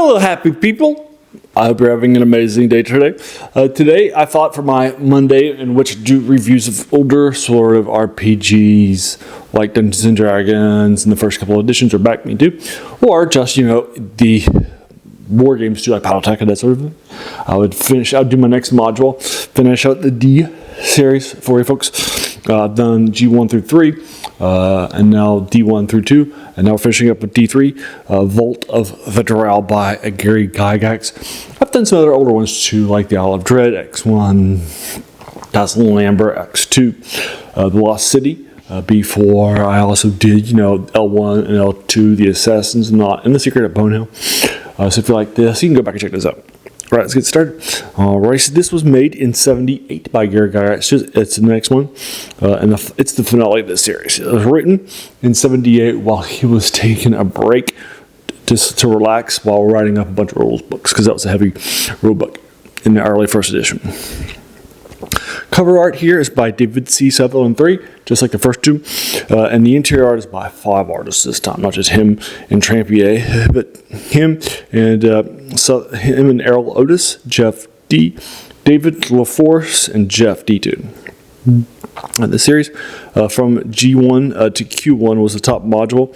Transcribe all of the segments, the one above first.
Hello, happy people. I hope you're having an amazing day today. Today, I thought for my Monday, in which I do reviews of older sort of RPGs, like Dungeons and Dragons, and the first couple of editions, or Back Me Too, or just, the war games too, like Battletech and that sort of thing. I'd do my next module, finish out the D series for you folks. I've done G1 through 3, and now D1 through 2, and now we're finishing up with D3, Vault of the Drow by Gary Gygax. I've done some other older ones too, like the Isle of Dread, X1, Castle Lambert, X2, The Lost City, B4. I also did, L1 and L2, The Assassins Knot, and The Secret of Bone Hill. So if you like this, you can go back and check this out. All right, let's get started. All right, so this was made in '78 by Gary Gygax. It's the next one, and it's the finale of this series. It was written in '78 while he was taking a break just to relax while writing up a bunch of rules books, because that was a heavy rule book in the early first edition. Cover art here is by David Sutherland III, just like the first two, and the interior art is by 5 artists this time, not just him and Trampier, but him and him and Errol Otis, Jeff D, David LaForce, and Jeff D2. The series from G1 to Q1 was the top module.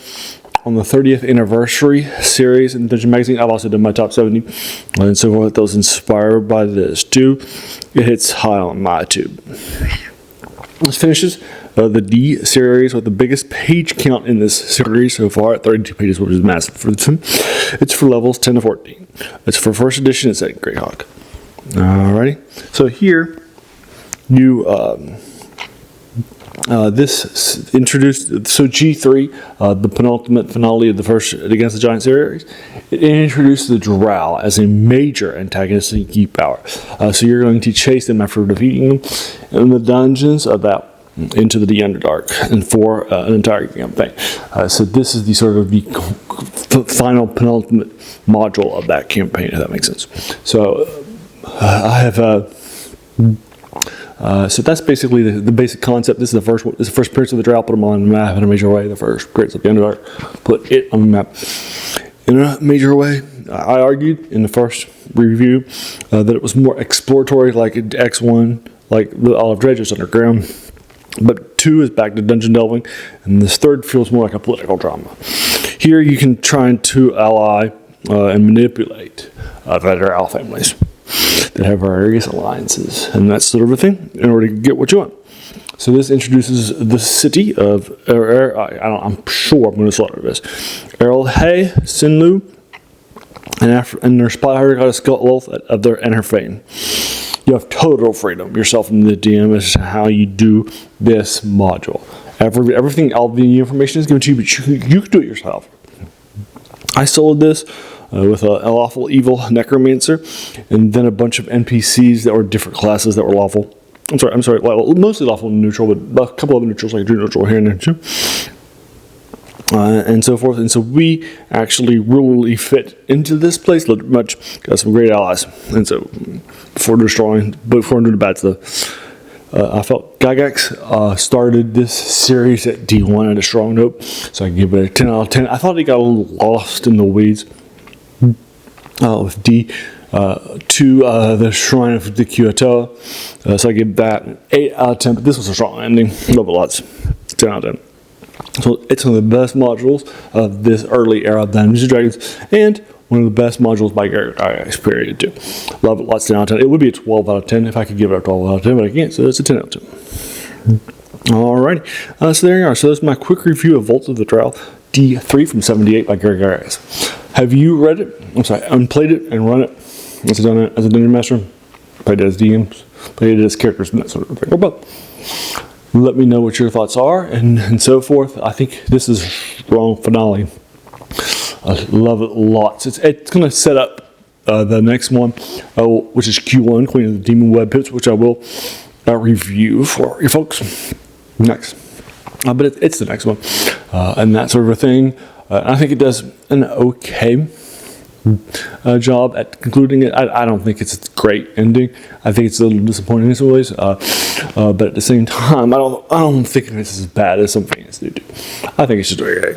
On the 30th anniversary series in Dungeon Magazine, I've also done my top 70, and so forth. That was inspired by this too. It hits high on my tube. This finishes the D series with the biggest page count in this series so far at 32 pages, which is massive for them. It's for levels 10 to 14. It's for first edition. It's at Greyhawk. Alrighty. So here you. This introduced, so G3, the penultimate finale of the first Against the Giant series, it introduced the Drow as a major antagonist in key power. So you're going to chase them after defeating them in the dungeons of that into the Underdark and for an entire campaign. So this is the sort of the final penultimate module of that campaign, if that makes sense. So I have so that's basically the basic concept. This is the first one. This is the first appearance of the Drow. Put them on the map in a major way. The first appearance of the Underdark. Put it on the map in a major way. I argued in the first review that it was more exploratory, like X1, like the Isle of Dread, just underground. But 2 is back to dungeon delving, and this third feels more like a political drama. Here you can try to ally and manipulate the Drow families that have various alliances and that sort of a thing in order to get what you want. So this introduces the city of, I'm sure I'm going to slaughter this, Errol Hay, Sinlu, and their spy hunter got a skull of their and her fame. You have total freedom, yourself and the DM, as to how you do this module. Everything, all the information is given to you, but you can do it yourself. I sold this with a lawful evil necromancer, and then a bunch of NPCs that were different classes that were lawful. I'm sorry, mostly lawful and neutral, but a couple of neutrals, like neutral here and there too, and so forth. And so we actually really fit into this place. Looked much, got some great allies, and so before doing the bad stuff. I felt Gygax started this series at D1 at a strong note, so I give it a 10 out of 10. I thought he got a little lost in the weeds with D to the Shrine of the Kyoto, so I give that an 8 out of 10, but this was a strong ending. Love it lots. 10 out of 10. So it's one of the best modules of this early era of Dungeons and Dragons, and one of the best modules by Gary Gygax, period, too. Love it lots, 10 out of 10. It would be a 12 out of 10 if I could give it a 12 out of 10, but I can't, so it's a 10 out of 10. Alrighty, so there you are. So that's my quick review of Vault of the Drow D3 from '78 by Gary Gygax. Have you read it? Unplayed it and run it as a Dungeon Master? Played it as DMs, played it as characters, and that sort of thing. But let me know what your thoughts are and so forth. I think this is a strong finale. I love it lots. It's going to set up the next one, which is Q1, Queen of the Demon Web Pits, which I will review for you folks next. But it's the next one, and that sort of a thing. I think it does an okay job at concluding it. I don't think it's a great ending. I think it's a little disappointing in some ways, but at the same time, I don't think it's as bad as some fans do. I think it's just okay.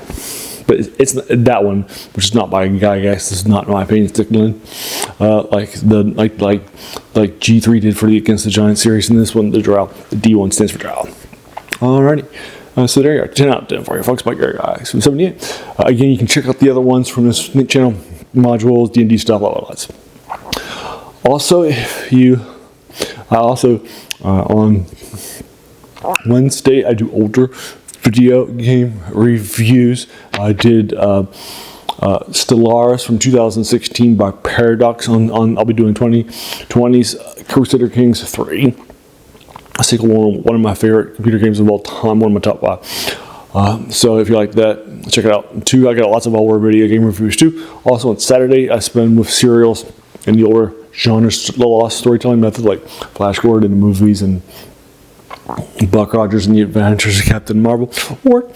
but it's that one, which is not by Gygax. This is not, in my opinion, sticking in like G3 did for the Against the Giants series. And this one, the Drow, the D1 stands for Drow. Alrighty. So there you are, 10 out of 10 for you folks by Gary Gygax from 78. Again, you can check out the other ones from this channel, modules, D&D stuff, all that. Also, on Wednesday, I do older video game reviews. I did Stellaris from 2016 by Paradox. I'll be doing 2020's Crusader Kings 3. I think one of my favorite computer games of all time, one of my top 5. So if you like that, check it out. 2, I got lots of older video game reviews too. Also on Saturday, I spend with serials in the older genres, the lost storytelling method, like Flash Gordon in the movies and Buck Rogers and the Adventures of Captain Marvel, or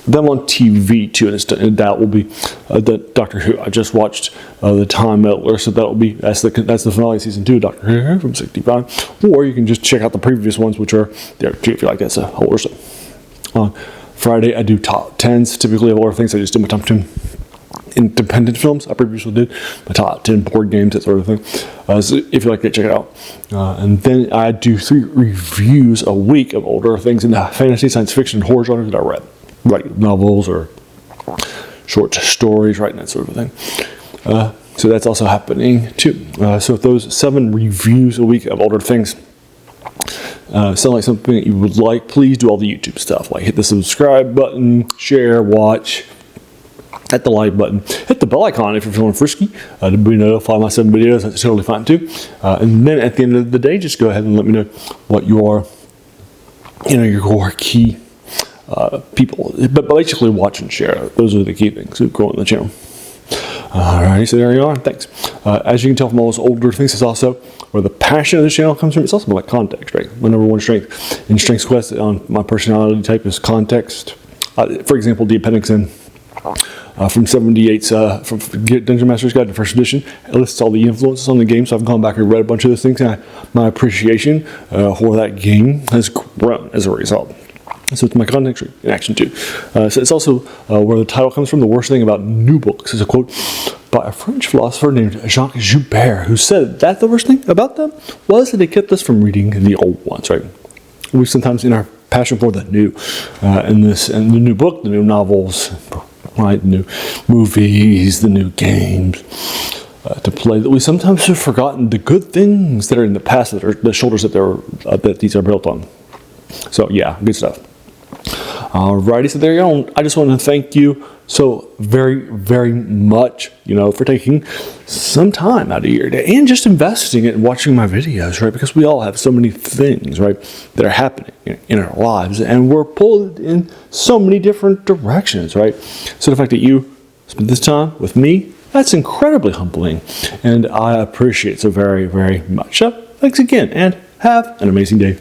them on TV too, and that will be the Doctor Who. I just watched the Time Meddler, so that's the finale of season 2 of Doctor Who from 65. Or you can just check out the previous ones, which are there too if you like that stuff. Older stuff. On Friday, I do top 10s. Typically, of older things, I just do my top 10 independent films. I previously did my top 10 board games, that sort of thing. So if you like it, check it out. And then I do 3 reviews a week of older things in the fantasy, science fiction, and horror genres that I read. Write novels or short stories, writing that sort of thing. So that's also happening too. So if those 7 reviews a week of older things sound like something that you would like, please do all the YouTube stuff, like hit the subscribe button, share, watch, hit the like button, hit the bell icon if you're feeling frisky to be notified of my 7 videos. That's totally fine too. And then at the end of the day, just go ahead and let me know what your core key people, but basically watch and share. Those are the key things to growing the channel. Alrighty, so there you are. Thanks. As you can tell from all those older things, it's also where the passion of the channel comes from. It's also about context, right? My number 1 strength in Strengths Quest on my personality type is context. For example, the appendix in from 78's from Dungeon Master's Guide to First Edition, it lists all the influences on the game. So I've gone back and read a bunch of those things, and my appreciation for that game has grown as a result. So it's my context in action too. So it's also where the title comes from. The worst thing about new books is a quote by a French philosopher named Jacques Joubert, who said that the worst thing about them was that they kept us from reading the old ones, right? We sometimes, in our passion for the new, and the new book, the new novels, right, the new movies, the new games to play, that we sometimes have forgotten the good things that are in the past, that are the shoulders that these are built on. So yeah, good stuff. Alrighty, so there you go. I just want to thank you so very, very much, for taking some time out of your day and just investing it and watching my videos, right? Because we all have so many things, right, that are happening in our lives, and we're pulled in so many different directions, right? So the fact that you spend this time with me, that's incredibly humbling, and I appreciate it so very, very much. So thanks again, and have an amazing day.